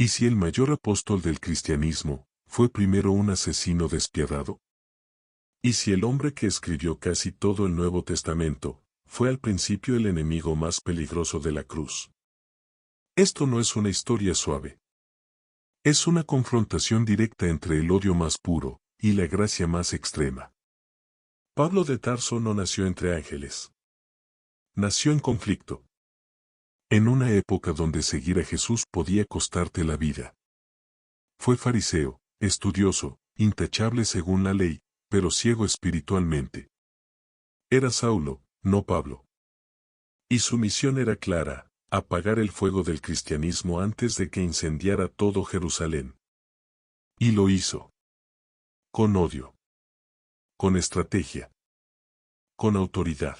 ¿Y si el mayor apóstol del cristianismo fue primero un asesino despiadado? ¿Y si el hombre que escribió casi todo el Nuevo Testamento fue al principio el enemigo más peligroso de la cruz? Esto no es una historia suave. Es una confrontación directa entre el odio más puro y la gracia más extrema. Pablo de Tarso no nació entre ángeles. Nació en conflicto. En una época donde seguir a Jesús podía costarte la vida. Fue fariseo, estudioso, intachable según la ley, pero ciego espiritualmente. Era Saulo, no Pablo. Y su misión era clara: apagar el fuego del cristianismo antes de que incendiara todo Jerusalén. Y lo hizo. Con odio. Con estrategia. Con autoridad.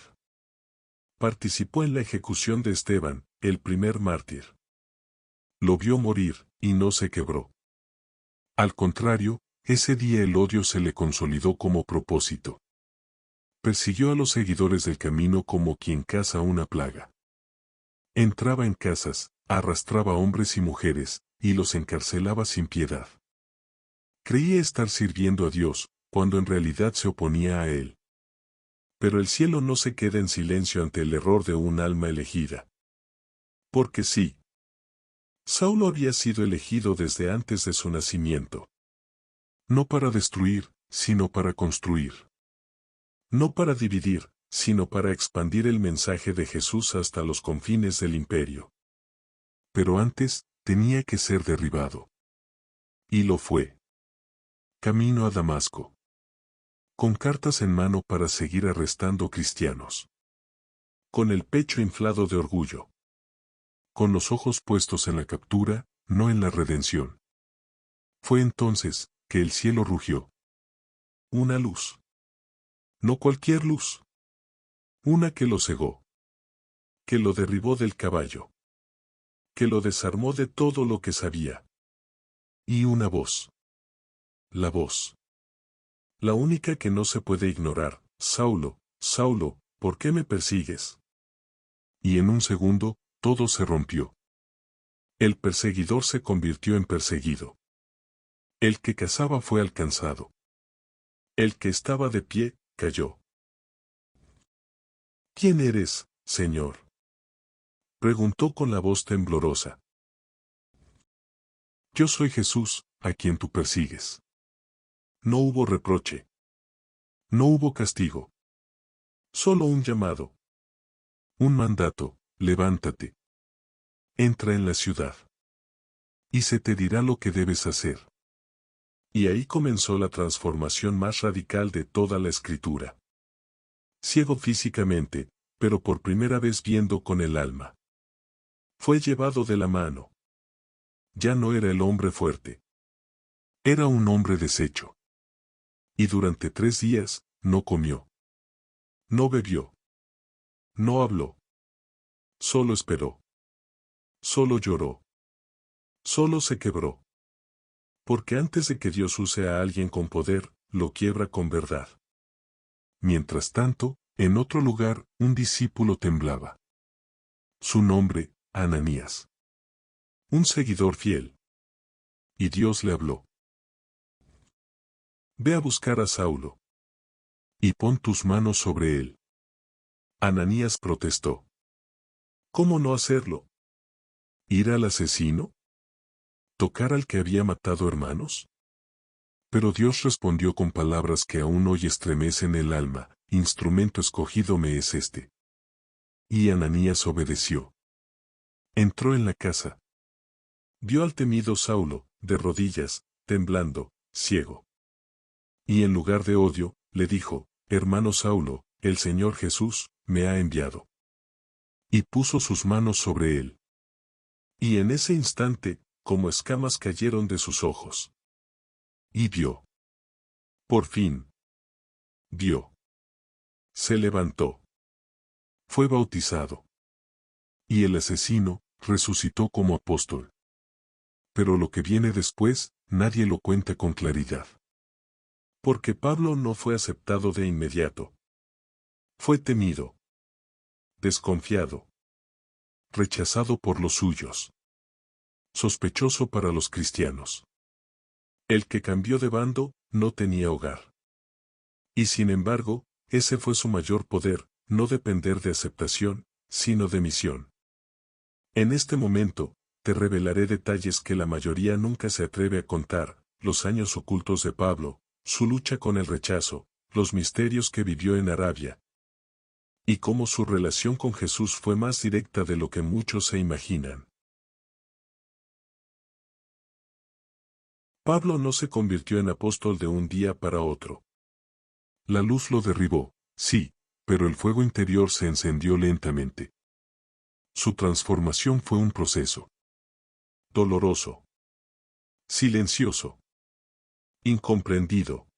Participó en la ejecución de Esteban, el primer mártir. Lo vio morir, y no se quebró. Al contrario, ese día el odio se le consolidó como propósito. Persiguió a los seguidores del camino como quien caza una plaga. Entraba en casas, arrastraba hombres y mujeres, y los encarcelaba sin piedad. Creía estar sirviendo a Dios, cuando en realidad se oponía a Él. Pero el cielo no se queda en silencio ante el error de un alma elegida. Porque sí. Saulo había sido elegido desde antes de su nacimiento. No para destruir, sino para construir. No para dividir, sino para expandir el mensaje de Jesús hasta los confines del imperio. Pero antes, tenía que ser derribado. Y lo fue. Camino a Damasco. Con cartas en mano para seguir arrestando cristianos. Con el pecho inflado de orgullo. Con los ojos puestos en la captura, no en la redención. Fue entonces que el cielo rugió. Una luz. No cualquier luz. Una que lo cegó. Que lo derribó del caballo. Que lo desarmó de todo lo que sabía. Y una voz. La voz. La única que no se puede ignorar: Saulo, Saulo, ¿por qué me persigues? Y en un segundo, todo se rompió. El perseguidor se convirtió en perseguido. El que cazaba fue alcanzado. El que estaba de pie, cayó. ¿Quién eres, Señor?, preguntó con la voz temblorosa. Yo soy Jesús, a quien tú persigues. No hubo reproche. No hubo castigo. Solo un llamado. Un mandato: levántate. Entra en la ciudad. Y se te dirá lo que debes hacer. Y ahí comenzó la transformación más radical de toda la Escritura. Ciego físicamente, pero por primera vez viendo con el alma. Fue llevado de la mano. Ya no era el hombre fuerte. Era un hombre deshecho. Y durante 3 días, no comió. No bebió. No habló. Solo esperó. Solo lloró. Solo se quebró. Porque antes de que Dios use a alguien con poder, lo quiebra con verdad. Mientras tanto, en otro lugar, un discípulo temblaba. Su nombre, Ananías. Un seguidor fiel. Y Dios le habló. Ve a buscar a Saulo. Y pon tus manos sobre él. Ananías protestó. ¿Cómo no hacerlo? ¿Ir al asesino? ¿Tocar al que había matado hermanos? Pero Dios respondió con palabras que aún hoy estremecen el alma: instrumento escogido me es este. Y Ananías obedeció. Entró en la casa. Vio al temido Saulo, de rodillas, temblando, ciego. Y en lugar de odio, le dijo: hermano Saulo, el Señor Jesús me ha enviado. Y puso sus manos sobre él. Y en ese instante, como escamas cayeron de sus ojos. Y vio. Por fin. Vio. Se levantó. Fue bautizado. Y el asesino resucitó como apóstol. Pero lo que viene después, nadie lo cuenta con claridad. Porque Pablo no fue aceptado de inmediato. Fue temido. Desconfiado. Rechazado por los suyos. sospechoso para los cristianos. El que cambió de bando, no tenía hogar. Y sin embargo, ese fue su mayor poder, no depender de aceptación, sino de misión. En este momento, te revelaré detalles que la mayoría nunca se atreve a contar, los años ocultos de Pablo, su lucha con el rechazo, los misterios que vivió en Arabia, y cómo su relación con Jesús fue más directa de lo que muchos se imaginan. Pablo no se convirtió en apóstol de un día para otro. La luz lo derribó, sí, pero el fuego interior se encendió lentamente. Su transformación fue un proceso. Doloroso. Silencioso. Incomprendido.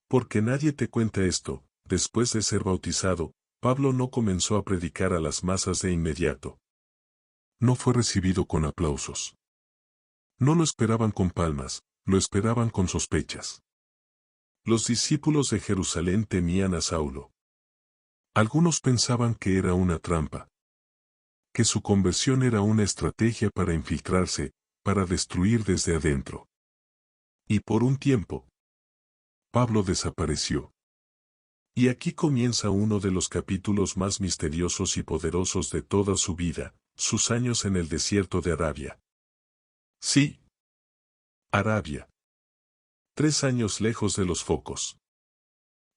Porque nadie te cuenta esto, después de ser bautizado, Pablo no comenzó a predicar a las masas de inmediato. No fue recibido con aplausos. No lo esperaban con palmas, lo esperaban con sospechas. Los discípulos de Jerusalén temían a Saulo. Algunos pensaban que era una trampa, que su conversión era una estrategia para infiltrarse, para destruir desde adentro. Y por un tiempo, Pablo desapareció. Y aquí comienza uno de los capítulos más misteriosos y poderosos de toda su vida, sus años en el desierto de Arabia. Sí. Arabia. 3 años lejos de los focos.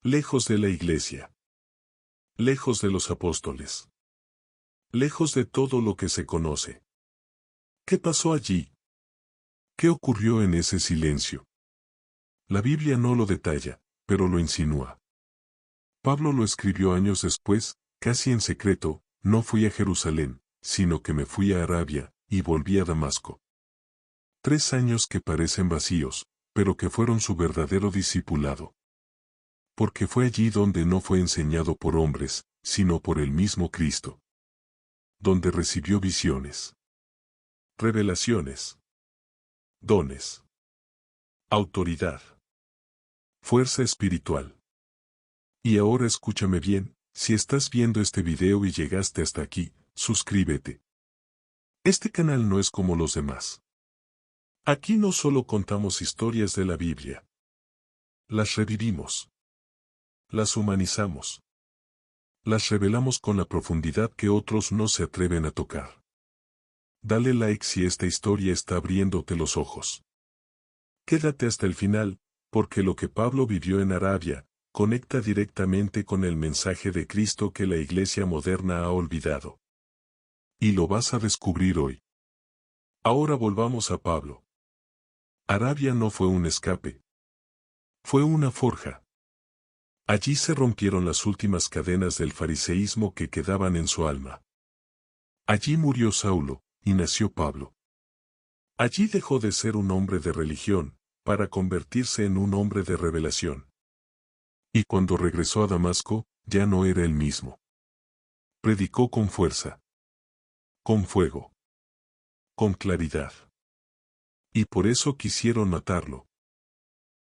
Lejos de la iglesia. Lejos de los apóstoles. Lejos de todo lo que se conoce. ¿Qué pasó allí? ¿Qué ocurrió en ese silencio? La Biblia no lo detalla, pero lo insinúa. Pablo lo escribió años después, casi en secreto: no fui a Jerusalén, sino que me fui a Arabia, y volví a Damasco. 3 años que parecen vacíos, pero que fueron su verdadero discipulado. Porque fue allí donde no fue enseñado por hombres, sino por el mismo Cristo. Donde recibió visiones, revelaciones, dones, autoridad, fuerza espiritual. Y ahora escúchame bien, si estás viendo este video y llegaste hasta aquí, suscríbete. Este canal no es como los demás. Aquí no solo contamos historias de la Biblia. Las revivimos. Las humanizamos. Las revelamos con la profundidad que otros no se atreven a tocar. Dale like si esta historia está abriéndote los ojos. Quédate hasta el final, porque lo que Pablo vivió en Arabia, conecta directamente con el mensaje de Cristo que la iglesia moderna ha olvidado. Y lo vas a descubrir hoy. Ahora volvamos a Pablo. Arabia no fue un escape. Fue una forja. Allí se rompieron las últimas cadenas del fariseísmo que quedaban en su alma. Allí murió Saulo, y nació Pablo. Allí dejó de ser un hombre de religión, para convertirse en un hombre de revelación. Y cuando regresó a Damasco, ya no era el mismo. Predicó con fuerza, con fuego, con claridad. Y por eso quisieron matarlo.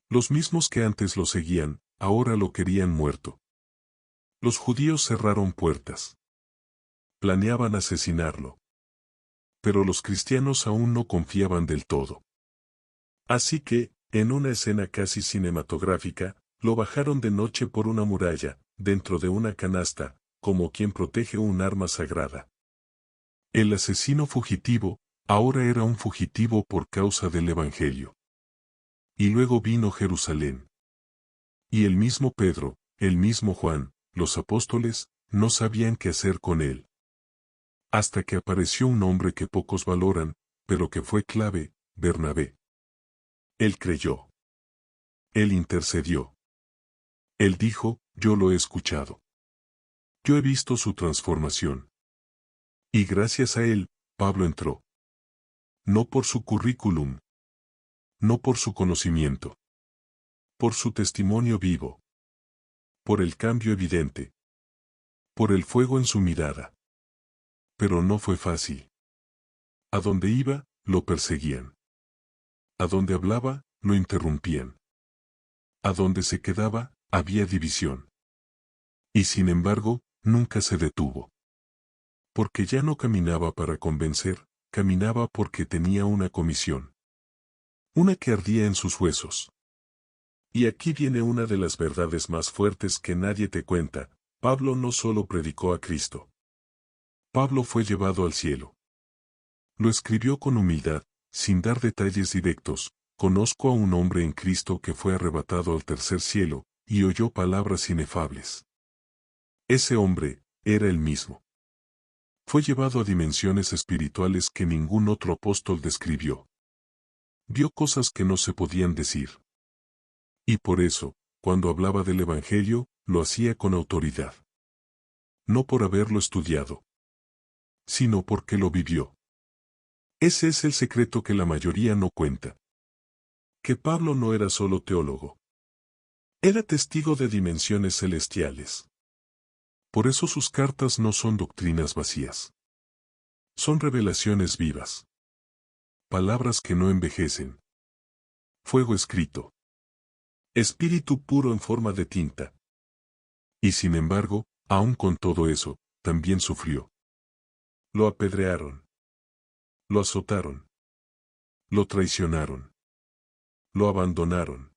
Los mismos que antes lo seguían, ahora lo querían muerto. Los judíos cerraron puertas. Planeaban asesinarlo. Pero los cristianos aún no confiaban del todo. Así que, en una escena casi cinematográfica, lo bajaron de noche por una muralla, dentro de una canasta, como quien protege un arma sagrada. El asesino fugitivo, ahora era un fugitivo por causa del Evangelio. Y luego vino Jerusalén. Y el mismo Pedro, el mismo Juan, los apóstoles, no sabían qué hacer con él. Hasta que apareció un hombre que pocos valoran, pero que fue clave, Bernabé. Él creyó. Él intercedió. Él dijo: yo lo he escuchado. Yo he visto su transformación. Y gracias a él, Pablo entró. No por su currículum. No por su conocimiento. Por su testimonio vivo. Por el cambio evidente. Por el fuego en su mirada. Pero no fue fácil. A donde iba, lo perseguían. A donde hablaba, lo interrumpían. A donde se quedaba, había división. Y sin embargo, nunca se detuvo. Porque ya no caminaba para convencer, caminaba porque tenía una comisión. Una que ardía en sus huesos. Y aquí viene una de las verdades más fuertes que nadie te cuenta: Pablo no solo predicó a Cristo. Pablo fue llevado al cielo. Lo escribió con humildad, sin dar detalles directos. Conozco a un hombre en Cristo que fue arrebatado al tercer cielo, y oyó palabras inefables. Ese hombre era el mismo. Fue llevado a dimensiones espirituales que ningún otro apóstol describió. Vio cosas que no se podían decir. Y por eso, cuando hablaba del Evangelio, lo hacía con autoridad. No por haberlo estudiado, sino porque lo vivió. Ese es el secreto que la mayoría no cuenta. Que Pablo no era solo teólogo. Era testigo de dimensiones celestiales. Por eso sus cartas no son doctrinas vacías. Son revelaciones vivas. Palabras que no envejecen. Fuego escrito. Espíritu puro en forma de tinta. Y sin embargo, aun con todo eso, también sufrió. Lo apedrearon. Lo azotaron. Lo traicionaron. Lo abandonaron.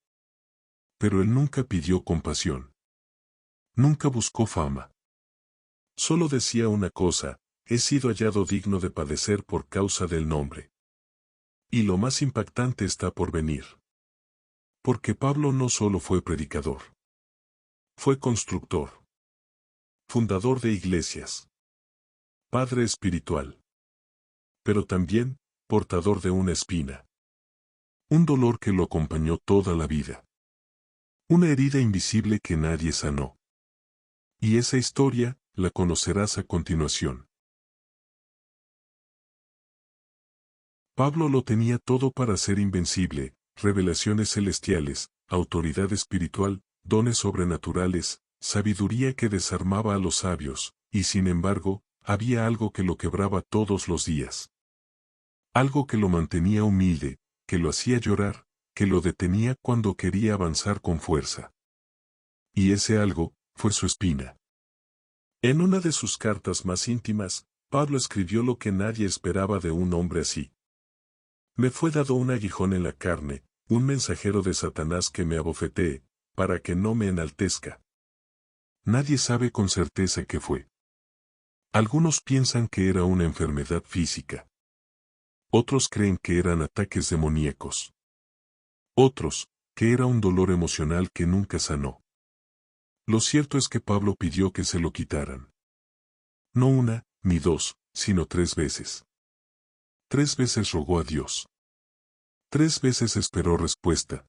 Pero él nunca pidió compasión. Nunca buscó fama. Solo decía una cosa: he sido hallado digno de padecer por causa del nombre. Y lo más impactante está por venir. Porque Pablo no solo fue predicador. Fue constructor. Fundador de iglesias. Padre espiritual. Pero también, portador de una espina. Un dolor que lo acompañó toda la vida. Una herida invisible que nadie sanó. Y esa historia, la conocerás a continuación. Pablo lo tenía todo para ser invencible: revelaciones celestiales, autoridad espiritual, dones sobrenaturales, sabiduría que desarmaba a los sabios, y sin embargo, había algo que lo quebraba todos los días. Algo que lo mantenía humilde, que lo hacía llorar, que lo detenía cuando quería avanzar con fuerza. Y ese algo, fue su espina. En una de sus cartas más íntimas, Pablo escribió lo que nadie esperaba de un hombre así. Me fue dado un aguijón en la carne, un mensajero de Satanás que me abofetee, para que no me enaltezca. Nadie sabe con certeza qué fue. Algunos piensan que era una enfermedad física. Otros creen que eran ataques demoníacos. Otros, que era un dolor emocional que nunca sanó. Lo cierto es que Pablo pidió que se lo quitaran. No una, ni dos, sino 3 veces. 3 veces rogó a Dios. 3 veces esperó respuesta.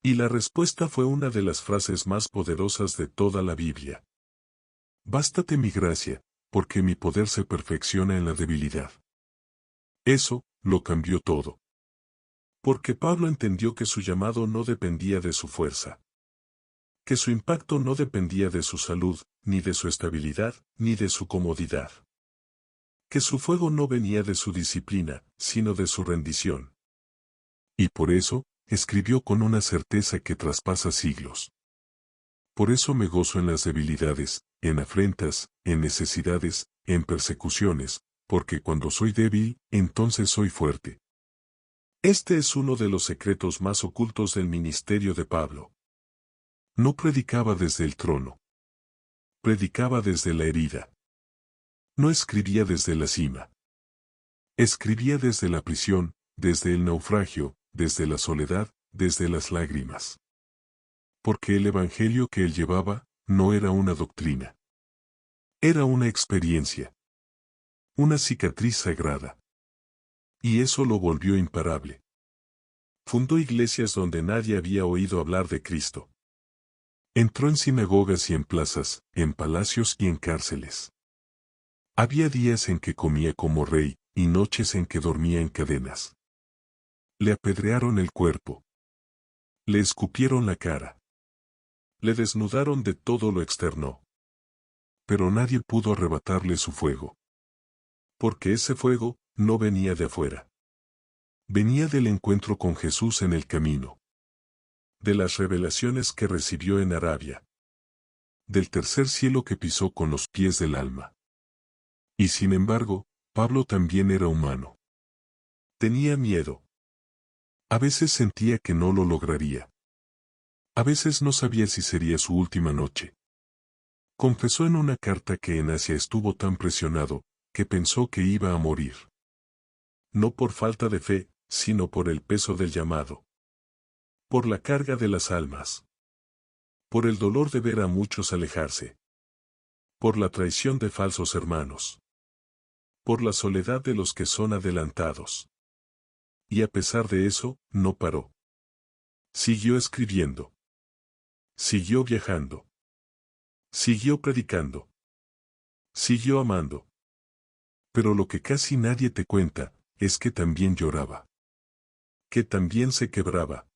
Y la respuesta fue una de las frases más poderosas de toda la Biblia. Bástate mi gracia, porque mi poder se perfecciona en la debilidad. Eso, lo cambió todo. Porque Pablo entendió que su llamado no dependía de su fuerza. Que su impacto no dependía de su salud, ni de su estabilidad, ni de su comodidad. Que su fuego no venía de su disciplina, sino de su rendición. Y por eso, escribió con una certeza que traspasa siglos. Por eso me gozo en las debilidades, en afrentas, en necesidades, en persecuciones, porque cuando soy débil, entonces soy fuerte. Este es uno de los secretos más ocultos del ministerio de Pablo. No predicaba desde el trono. Predicaba desde la herida. No escribía desde la cima. Escribía desde la prisión, desde el naufragio, desde la soledad, desde las lágrimas. Porque el evangelio que él llevaba, no era una doctrina. Era una experiencia. Una cicatriz sagrada. Y eso lo volvió imparable. Fundó iglesias donde nadie había oído hablar de Cristo. Entró en sinagogas y en plazas, en palacios y en cárceles. Había días en que comía como rey, y noches en que dormía en cadenas. Le apedrearon el cuerpo. Le escupieron la cara. Le desnudaron de todo lo externo. Pero nadie pudo arrebatarle su fuego. Porque ese fuego, no venía de afuera. Venía del encuentro con Jesús en el camino. De las revelaciones que recibió en Arabia. Del tercer cielo que pisó con los pies del alma. Y sin embargo, Pablo también era humano. Tenía miedo. A veces sentía que no lo lograría. A veces no sabía si sería su última noche. Confesó en una carta que en Asia estuvo tan presionado, que pensó que iba a morir. No por falta de fe, sino por el peso del llamado. Por la carga de las almas. Por el dolor de ver a muchos alejarse. Por la traición de falsos hermanos. Por la soledad de los que son adelantados. Y a pesar de eso, no paró. Siguió escribiendo. Siguió viajando. Siguió predicando. Siguió amando. Pero lo que casi nadie te cuenta, es que también lloraba. Que también se quebraba.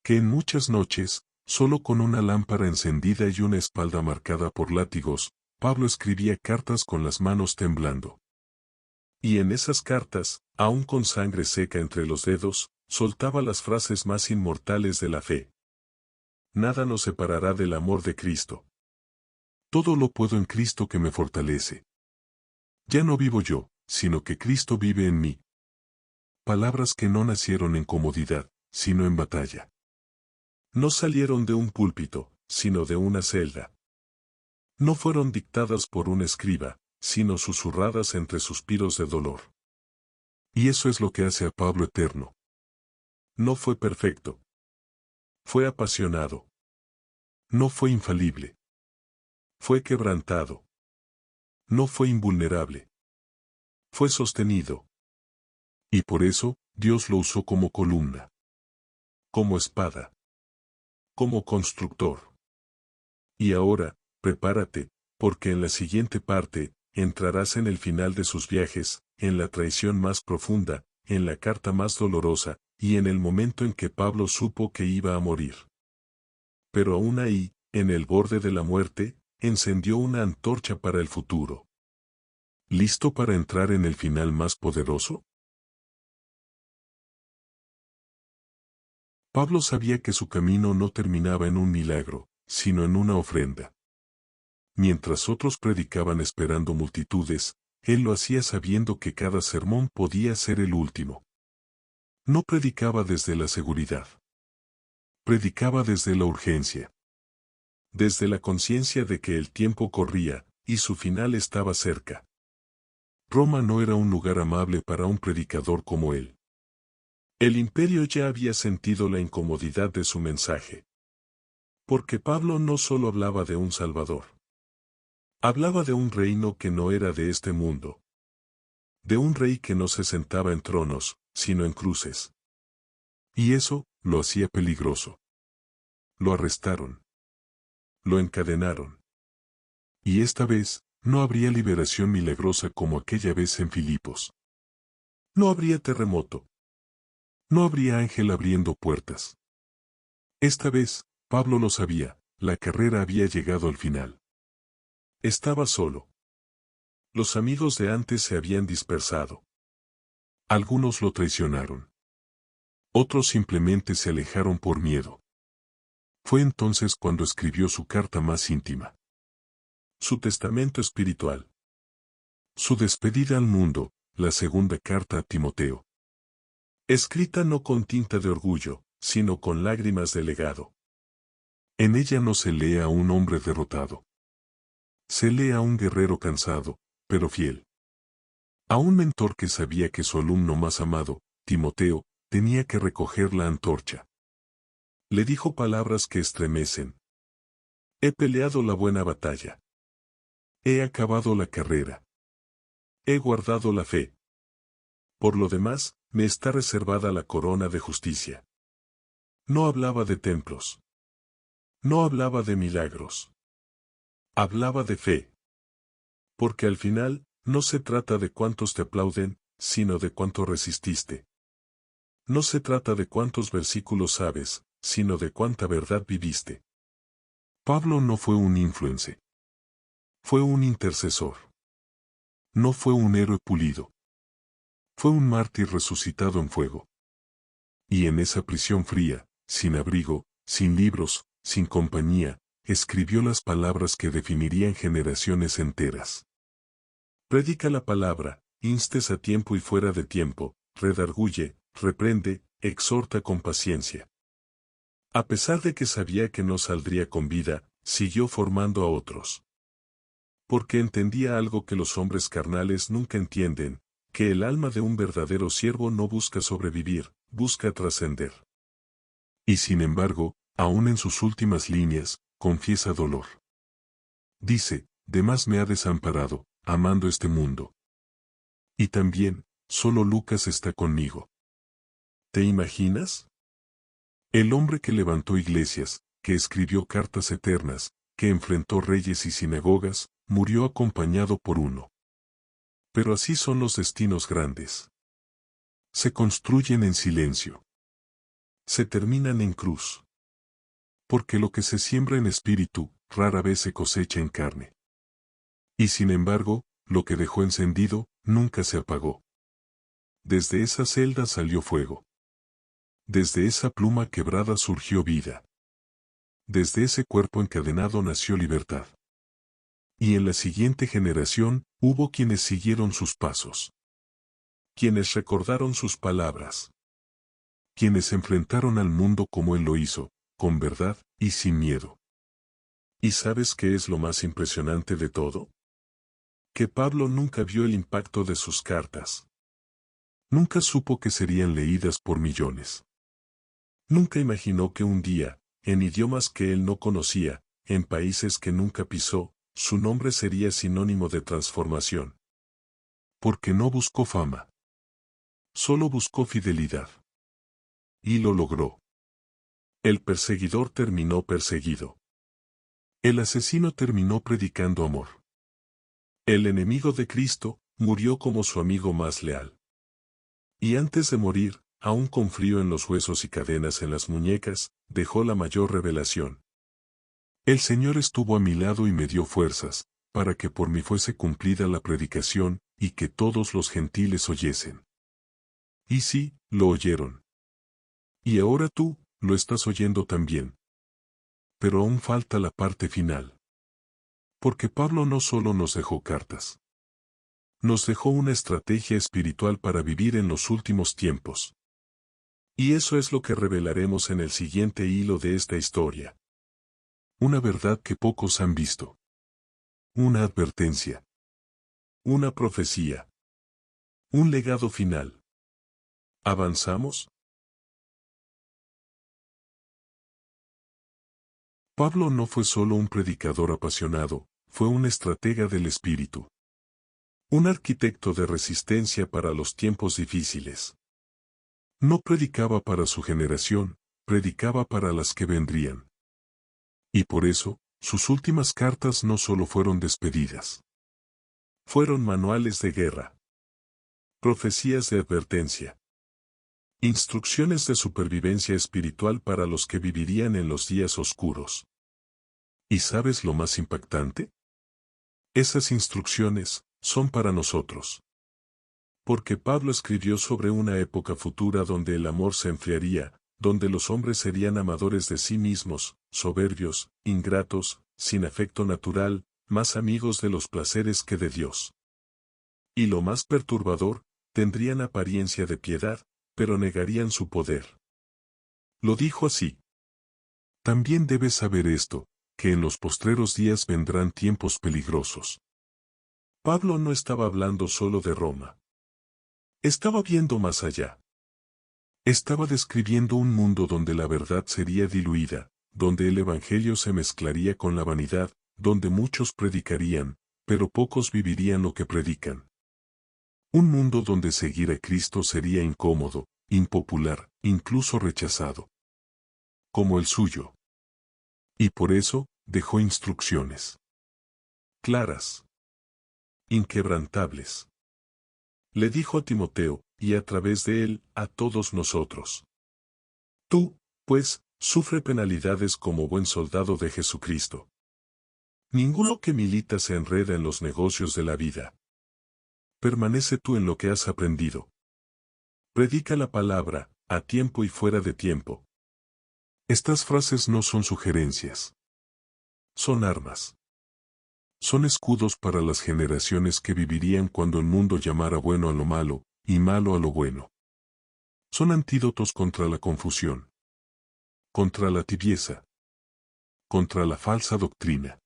Que en muchas noches, solo con una lámpara encendida y una espalda marcada por látigos, Pablo escribía cartas con las manos temblando. Y en esas cartas, aún con sangre seca entre los dedos, soltaba las frases más inmortales de la fe. Nada nos separará del amor de Cristo. Todo lo puedo en Cristo que me fortalece. Ya no vivo yo, sino que Cristo vive en mí. Palabras que no nacieron en comodidad, sino en batalla. No salieron de un púlpito, sino de una celda. No fueron dictadas por un escriba, sino susurradas entre suspiros de dolor. Y eso es lo que hace a Pablo eterno. No fue perfecto. Fue apasionado. No fue infalible. Fue quebrantado. No fue invulnerable. Fue sostenido. Y por eso, Dios lo usó como columna. Como espada. Como constructor. Y ahora, prepárate, porque en la siguiente parte, entrarás en el final de sus viajes, en la traición más profunda, en la carta más dolorosa, y en el momento en que Pablo supo que iba a morir. Pero aún ahí, en el borde de la muerte, encendió una antorcha para el futuro. ¿Listo para entrar en el final más poderoso? Pablo sabía que su camino no terminaba en un milagro, sino en una ofrenda. Mientras otros predicaban esperando multitudes, él lo hacía sabiendo que cada sermón podía ser el último. No predicaba desde la seguridad. Predicaba desde la urgencia. Desde la conciencia de que el tiempo corría, y su final estaba cerca. Roma no era un lugar amable para un predicador como él. El imperio ya había sentido la incomodidad de su mensaje. Porque Pablo no solo hablaba de un Salvador. Hablaba de un reino que no era de este mundo. De un rey que no se sentaba en tronos, sino en cruces. Y eso, lo hacía peligroso. Lo arrestaron. Lo encadenaron. Y esta vez, no habría liberación milagrosa como aquella vez en Filipos. No habría terremoto. No habría ángel abriendo puertas. Esta vez, Pablo lo sabía, la carrera había llegado al final. Estaba solo. Los amigos de antes se habían dispersado. Algunos lo traicionaron. Otros simplemente se alejaron por miedo. Fue entonces cuando escribió su carta más íntima. Su testamento espiritual. Su despedida al mundo, la segunda carta a Timoteo. Escrita no con tinta de orgullo, sino con lágrimas de legado. En ella no se lee a un hombre derrotado. Se lee a un guerrero cansado, pero fiel. A un mentor que sabía que su alumno más amado, Timoteo, tenía que recoger la antorcha. Le dijo palabras que estremecen. He peleado la buena batalla. He acabado la carrera. He guardado la fe. Por lo demás, me está reservada la corona de justicia. No hablaba de templos. No hablaba de milagros. Hablaba de fe. Porque al final, no se trata de cuántos te aplauden, sino de cuánto resististe. No se trata de cuántos versículos sabes, sino de cuánta verdad viviste. Pablo no fue un influencer. Fue un intercesor. No fue un héroe pulido. Fue un mártir resucitado en fuego. Y en esa prisión fría, sin abrigo, sin libros, sin compañía, escribió las palabras que definirían generaciones enteras. Predica la palabra, instes a tiempo y fuera de tiempo, redarguye, reprende, exhorta con paciencia. A pesar de que sabía que no saldría con vida, siguió formando a otros. Porque entendía algo que los hombres carnales nunca entienden, que el alma de un verdadero siervo no busca sobrevivir, busca trascender. Y sin embargo, aún en sus últimas líneas, confiesa dolor. Dice, demás me ha desamparado, amando este mundo. Y también, solo Lucas está conmigo. ¿Te imaginas? El hombre que levantó iglesias, que escribió cartas eternas, que enfrentó reyes y sinagogas, murió acompañado por uno. Pero así son los destinos grandes. Se construyen en silencio. Se terminan en cruz. Porque lo que se siembra en espíritu, rara vez se cosecha en carne. Y sin embargo, lo que dejó encendido, nunca se apagó. Desde esa celda salió fuego. Desde esa pluma quebrada surgió vida. Desde ese cuerpo encadenado nació libertad. Y en la siguiente generación, hubo quienes siguieron sus pasos. Quienes recordaron sus palabras. Quienes enfrentaron al mundo como él lo hizo, con verdad y sin miedo. ¿Y sabes qué es lo más impresionante de todo? Que Pablo nunca vio el impacto de sus cartas. Nunca supo que serían leídas por millones. Nunca imaginó que un día, en idiomas que él no conocía, en países que nunca pisó, su nombre sería sinónimo de transformación. Porque no buscó fama. Solo buscó fidelidad. Y lo logró. El perseguidor terminó perseguido. El asesino terminó predicando amor. El enemigo de Cristo murió como su amigo más leal. Y antes de morir, aún con frío en los huesos y cadenas en las muñecas, dejó la mayor revelación. El Señor estuvo a mi lado y me dio fuerzas, para que por mí fuese cumplida la predicación, y que todos los gentiles oyesen. Y sí, lo oyeron. Y ahora tú, lo estás oyendo también. Pero aún falta la parte final. Porque Pablo no solo nos dejó cartas. Nos dejó una estrategia espiritual para vivir en los últimos tiempos. Y eso es lo que revelaremos en el siguiente hilo de esta historia. Una verdad que pocos han visto. Una advertencia. Una profecía. Un legado final. ¿Avanzamos? Pablo no fue solo un predicador apasionado, fue un estratega del espíritu. Un arquitecto de resistencia para los tiempos difíciles. No predicaba para su generación, predicaba para las que vendrían. Y por eso, sus últimas cartas no solo fueron despedidas. Fueron manuales de guerra. Profecías de advertencia. Instrucciones de supervivencia espiritual para los que vivirían en los días oscuros. ¿Y sabes lo más impactante? Esas instrucciones son para nosotros. Porque Pablo escribió sobre una época futura donde el amor se enfriaría, donde los hombres serían amadores de sí mismos, soberbios, ingratos, sin afecto natural, más amigos de los placeres que de Dios. Y lo más perturbador, tendrían apariencia de piedad, pero negarían su poder. Lo dijo así. También debes saber esto, que en los postreros días vendrán tiempos peligrosos. Pablo no estaba hablando solo de Roma. Estaba viendo más allá. Estaba describiendo un mundo donde la verdad sería diluida, donde el evangelio se mezclaría con la vanidad, donde muchos predicarían, pero pocos vivirían lo que predican. Un mundo donde seguir a Cristo sería incómodo, impopular, incluso rechazado. Como el suyo. Y por eso, dejó instrucciones. Claras. Inquebrantables. Le dijo a Timoteo, y a través de él, a todos nosotros. Tú, pues, sufre penalidades como buen soldado de Jesucristo. Ninguno que milita se enreda en los negocios de la vida. Permanece tú en lo que has aprendido. Predica la palabra, a tiempo y fuera de tiempo. Estas frases no son sugerencias. Son armas. Son escudos para las generaciones que vivirían cuando el mundo llamara bueno a lo malo, y malo a lo bueno. Son antídotos contra la confusión, contra la tibieza, contra la falsa doctrina.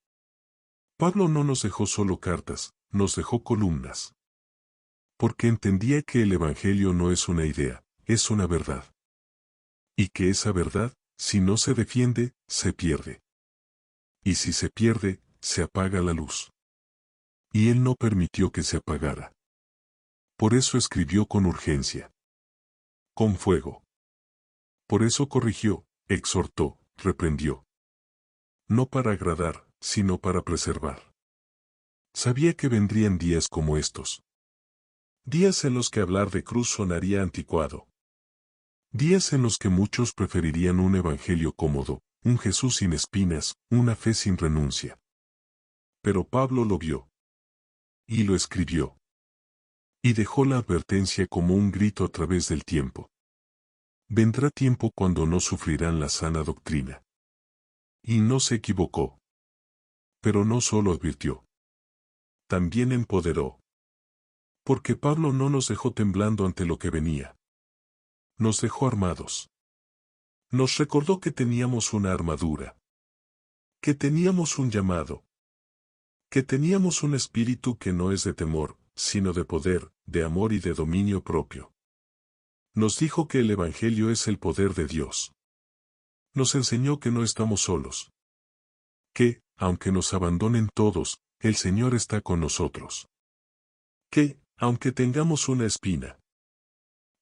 Pablo no nos dejó solo cartas, nos dejó columnas. Porque entendía que el Evangelio no es una idea, es una verdad. Y que esa verdad, si no se defiende, se pierde. Y si se pierde, se apaga la luz. Y él no permitió que se apagara. Por eso escribió con urgencia. Con fuego. Por eso corrigió, exhortó, reprendió. No para agradar, sino para preservar. Sabía que vendrían días como estos. Días en los que hablar de cruz sonaría anticuado. Días en los que muchos preferirían un evangelio cómodo, un Jesús sin espinas, una fe sin renuncia. Pero Pablo lo vio. Y lo escribió. Y dejó la advertencia como un grito a través del tiempo. Vendrá tiempo cuando no sufrirán la sana doctrina. Y no se equivocó. Pero no solo advirtió. También empoderó. Porque Pablo no nos dejó temblando ante lo que venía. Nos dejó armados. Nos recordó que teníamos una armadura. Que teníamos un llamado. Que teníamos un espíritu que no es de temor, sino de poder, de amor y de dominio propio. Nos dijo que el Evangelio es el poder de Dios. Nos enseñó que no estamos solos. Que, aunque nos abandonen todos, el Señor está con nosotros. Que, aunque tengamos una espina,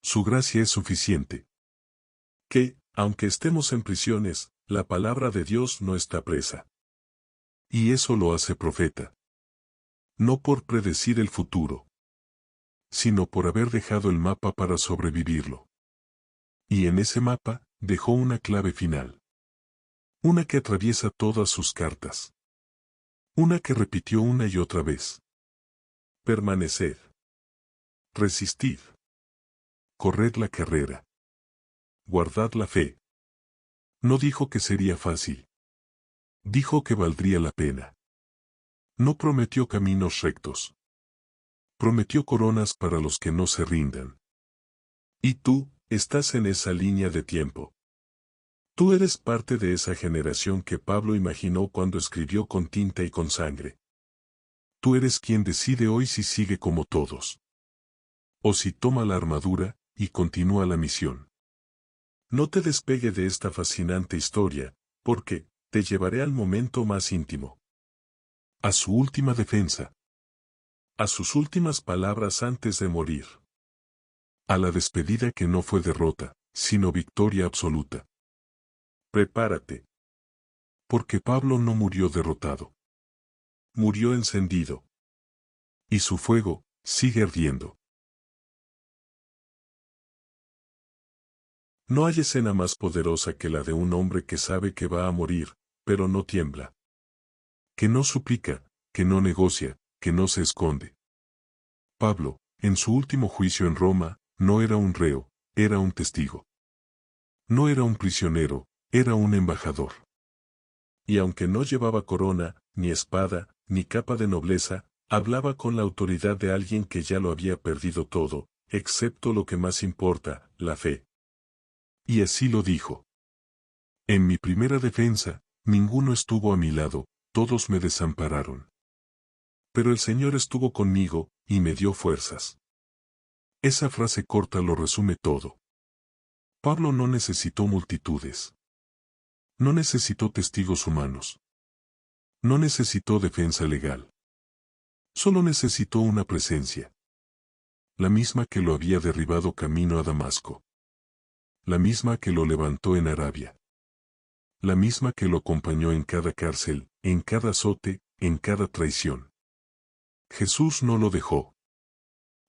su gracia es suficiente. Que, aunque estemos en prisiones, la palabra de Dios no está presa. Y eso lo hace profeta. No por predecir el futuro, sino por haber dejado el mapa para sobrevivirlo. Y en ese mapa, dejó una clave final. Una que atraviesa todas sus cartas. Una que repitió una y otra vez. Permaneced. Resistid. Corred la carrera. Guardad la fe. No dijo que sería fácil. Dijo que valdría la pena. No prometió caminos rectos. Prometió coronas para los que no se rindan. Y tú, estás en esa línea de tiempo. Tú eres parte de esa generación que Pablo imaginó cuando escribió con tinta y con sangre. Tú eres quien decide hoy si sigue como todos. O si toma la armadura, y continúa la misión. No te despegue de esta fascinante historia, porque, te llevaré al momento más íntimo. A su última defensa. A sus últimas palabras antes de morir. A la despedida que no fue derrota, sino victoria absoluta. Prepárate. Porque Pablo no murió derrotado. Murió encendido. Y su fuego, sigue ardiendo. No hay escena más poderosa que la de un hombre que sabe que va a morir, pero no tiembla. Que no suplica, que no negocia, que no se esconde. Pablo, en su último juicio en Roma, no era un reo, era un testigo. No era un prisionero, era un embajador. Y aunque no llevaba corona, ni espada, ni capa de nobleza, hablaba con la autoridad de alguien que ya lo había perdido todo, excepto lo que más importa, la fe. Y así lo dijo. En mi primera defensa, ninguno estuvo a mi lado, todos me desampararon. Pero el Señor estuvo conmigo, y me dio fuerzas. Esa frase corta lo resume todo. Pablo no necesitó multitudes. No necesitó testigos humanos. No necesitó defensa legal. Solo necesitó una presencia. La misma que lo había derribado camino a Damasco. La misma que lo levantó en Arabia. La misma que lo acompañó en cada cárcel, en cada azote, en cada traición. Jesús no lo dejó.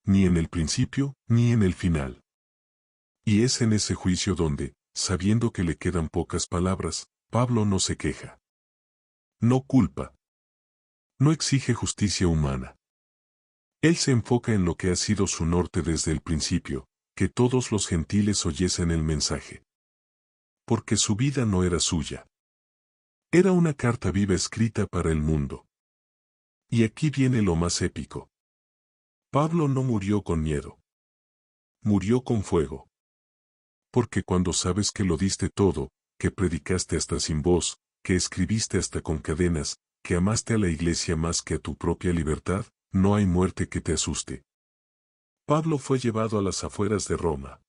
Ni en el principio, ni en el final. Y es en ese juicio donde, sabiendo que le quedan pocas palabras, Pablo no se queja. No culpa. No exige justicia humana. Él se enfoca en lo que ha sido su norte desde el principio, que todos los gentiles oyesen el mensaje. Porque su vida no era suya. Era una carta viva escrita para el mundo. Y aquí viene lo más épico. Pablo no murió con miedo. Murió con fuego. Porque cuando sabes que lo diste todo, que predicaste hasta sin voz, que escribiste hasta con cadenas, que amaste a la iglesia más que a tu propia libertad, no hay muerte que te asuste. Pablo fue llevado a las afueras de Roma.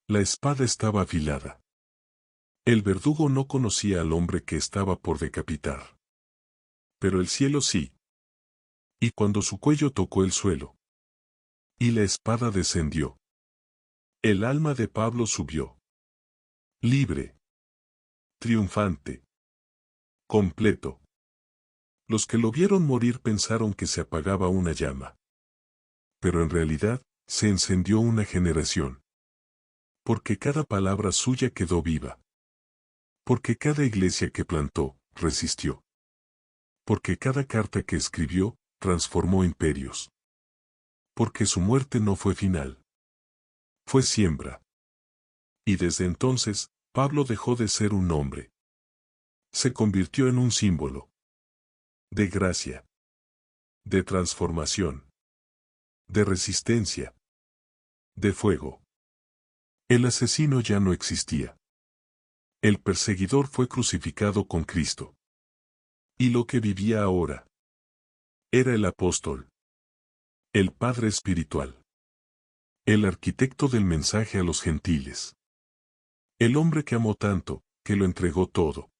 La espada estaba afilada. El verdugo no conocía al hombre que estaba por decapitar. Pero el cielo sí. Y cuando su cuello tocó el suelo, y la espada descendió, el alma de Pablo subió. Libre. Triunfante. Completo. Los que lo vieron morir pensaron que se apagaba una llama. Pero en realidad, se encendió una generación. Porque cada palabra suya quedó viva. Porque cada iglesia que plantó, resistió. Porque cada carta que escribió, transformó imperios. Porque su muerte no fue final. Fue siembra. Y desde entonces, Pablo dejó de ser un nombre. Se convirtió en un símbolo. De gracia. De transformación. De resistencia. De fuego. El asesino ya no existía. El perseguidor fue crucificado con Cristo. Y lo que vivía ahora era el apóstol. El padre espiritual. El arquitecto del mensaje a los gentiles. El hombre que amó tanto, que lo entregó todo.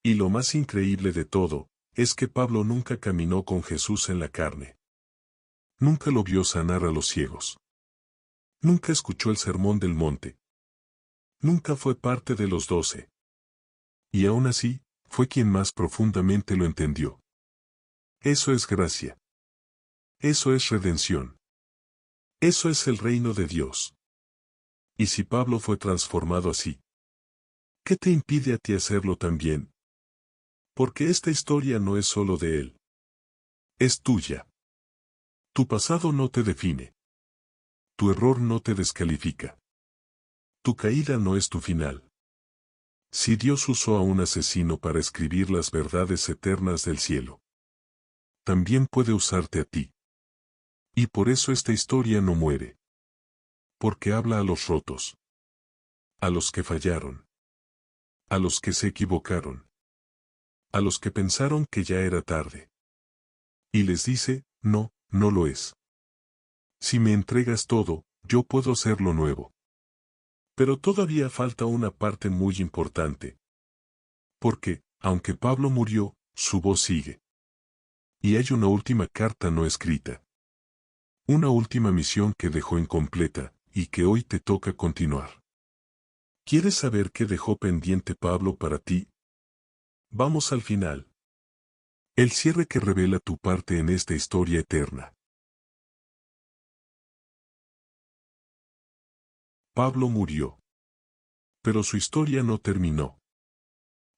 Y lo más increíble de todo, es que Pablo nunca caminó con Jesús en la carne. Nunca lo vio sanar a los ciegos. Nunca escuchó el sermón del monte. Nunca fue parte de los 12. Y aún así, fue quien más profundamente lo entendió. Eso es gracia. Eso es redención. Eso es el reino de Dios. Y si Pablo fue transformado así, ¿qué te impide a ti hacerlo también? Porque esta historia no es solo de él. Es tuya. Tu pasado no te define. Tu error no te descalifica. Tu caída no es tu final. Si Dios usó a un asesino para escribir las verdades eternas del cielo, también puede usarte a ti. Y por eso esta historia no muere. Porque habla a los rotos. A los que fallaron. A los que se equivocaron. A los que pensaron que ya era tarde. Y les dice, no, no lo es. Si me entregas todo, yo puedo hacerlo nuevo. Pero todavía falta una parte muy importante. Porque, aunque Pablo murió, su voz sigue. Y hay una última carta no escrita. Una última misión que dejó incompleta, y que hoy te toca continuar. ¿Quieres saber qué dejó pendiente Pablo para ti? Vamos al final. El cierre que revela tu parte en esta historia eterna. Pablo murió. Pero su historia no terminó.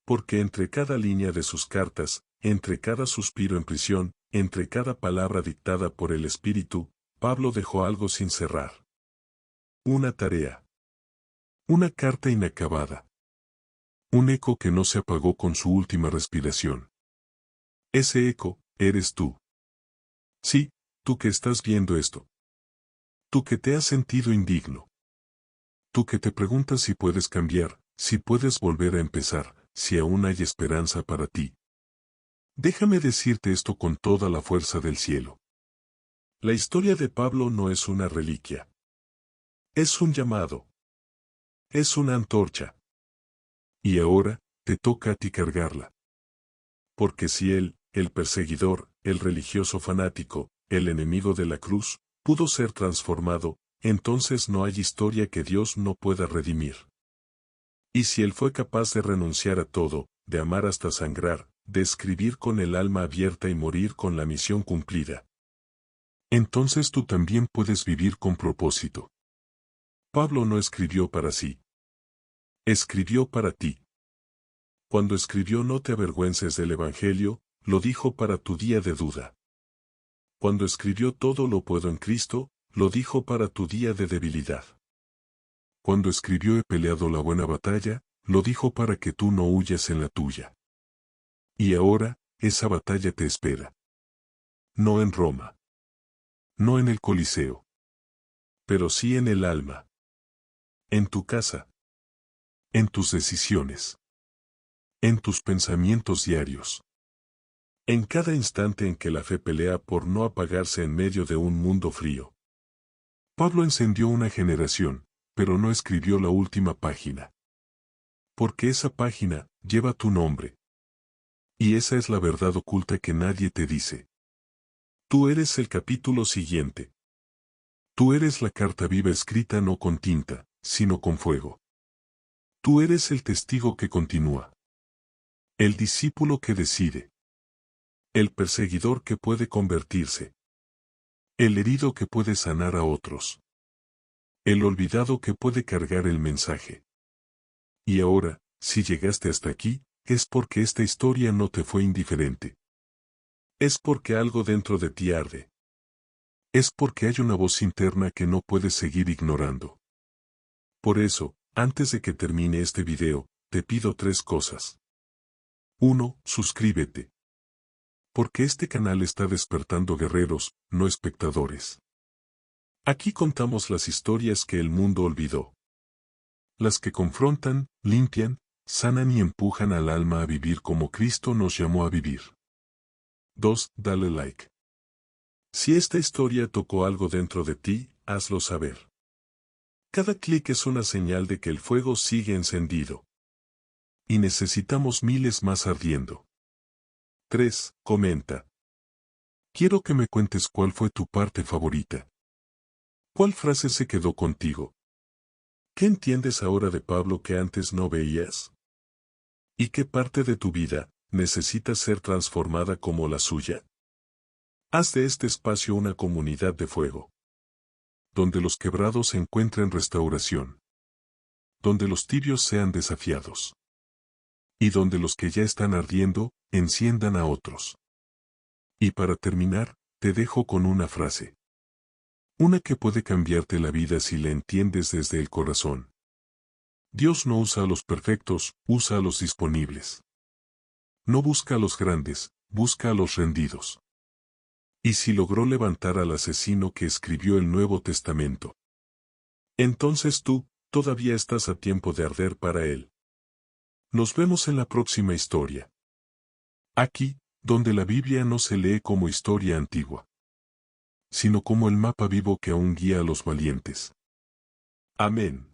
Porque entre cada línea de sus cartas, entre cada suspiro en prisión, entre cada palabra dictada por el Espíritu, Pablo dejó algo sin cerrar. Una tarea. Una carta inacabada. Un eco que no se apagó con su última respiración. Ese eco, eres tú. Sí, tú que estás viendo esto. Tú que te has sentido indigno. Tú que te preguntas si puedes cambiar, si puedes volver a empezar, si aún hay esperanza para ti. Déjame decirte esto con toda la fuerza del cielo. La historia de Pablo no es una reliquia. Es un llamado. Es una antorcha. Y ahora, te toca a ti cargarla. Porque si él, el perseguidor, el religioso fanático, el enemigo de la cruz, pudo ser transformado, entonces no hay historia que Dios no pueda redimir. Y si él fue capaz de renunciar a todo, de amar hasta sangrar, de escribir con el alma abierta y morir con la misión cumplida, entonces tú también puedes vivir con propósito. Pablo no escribió para sí. Escribió para ti. Cuando escribió no te avergüences del Evangelio, lo dijo para tu día de duda. Cuando escribió todo lo puedo en Cristo, lo dijo para tu día de debilidad. Cuando escribió he peleado la buena batalla, lo dijo para que tú no huyas en la tuya. Y ahora, esa batalla te espera. no en Roma. No en el Coliseo. Pero sí en el alma. En tu casa. En tus decisiones. En tus pensamientos diarios. En cada instante en que la fe pelea por no apagarse en medio de un mundo frío. Pablo encendió una generación, pero no escribió la última página. Porque esa página lleva tu nombre. Y esa es la verdad oculta que nadie te dice. Tú eres el capítulo siguiente. Tú eres la carta viva escrita no con tinta, sino con fuego. Tú eres el testigo que continúa. El discípulo que decide. El perseguidor que puede convertirse. El herido que puede sanar a otros. El olvidado que puede cargar el mensaje. Y ahora, si llegaste hasta aquí, es porque esta historia no te fue indiferente. Es porque algo dentro de ti arde. Es porque hay una voz interna que no puedes seguir ignorando. Por eso, antes de que termine este video, te pido 3 cosas. 1. Suscríbete. Porque este canal está despertando guerreros, no espectadores. Aquí contamos las historias que el mundo olvidó. Las que confrontan, limpian, sanan y empujan al alma a vivir como Cristo nos llamó a vivir. 2. Dale like. Si esta historia tocó algo dentro de ti, hazlo saber. Cada clic es una señal de que el fuego sigue encendido. Y necesitamos miles más ardiendo. 3. Comenta. Quiero que me cuentes cuál fue tu parte favorita. ¿Cuál frase se quedó contigo? ¿Qué entiendes ahora de Pablo que antes no veías? ¿Y qué parte de tu vida necesita ser transformada como la suya? Haz de este espacio una comunidad de fuego. Donde los quebrados encuentren restauración. Donde los tibios sean desafiados. Y donde los que ya están ardiendo, enciendan a otros. Y para terminar, te dejo con una frase. Una que puede cambiarte la vida si la entiendes desde el corazón. Dios no usa a los perfectos, usa a los disponibles. No busca a los grandes, busca a los rendidos. Y si logró levantar al asesino que escribió el Nuevo Testamento, entonces tú, todavía estás a tiempo de arder para él. Nos vemos en la próxima historia. Aquí, donde la Biblia no se lee como historia antigua, sino como el mapa vivo que aún guía a los valientes. Amén.